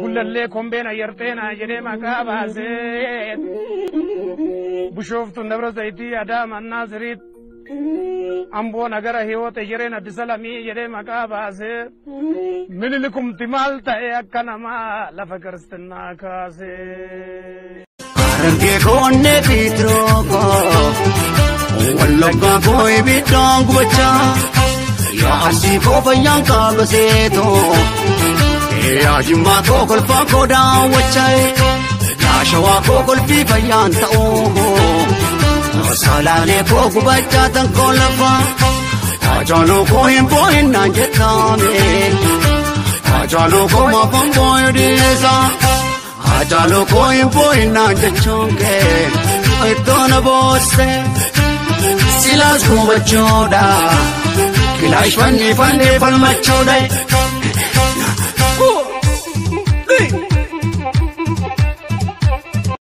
Bullalee kombeen ayarteena jedhee maqaa baasee Bishooftuun Dabra Zayitii Adaama Naaziriit Amboo nagara Hiwoota jireen Addis Alamii jedhee maqaa baasee Minilikumti maal ta'e akka namaa lafa kiristinnaa kaasee. Arangee koonne biitrooko wallaggaa kooyi biddaan gubachaa yaa asii koo fayyaan kaabaseetoo yaa jimmaa koo kolfaa koo daawwachaa yaa shawaa koo kolfii fayyaan ta'oo salaalee koo gubachaa tan koo lafaa ajaaloo koo hin boo'innaan jettaame ajaaloo koo maafan boo'u dhiyeessaa. Ajalo koi boy na jechonge itona bosse silas kubachoda kilash fanni falmachoda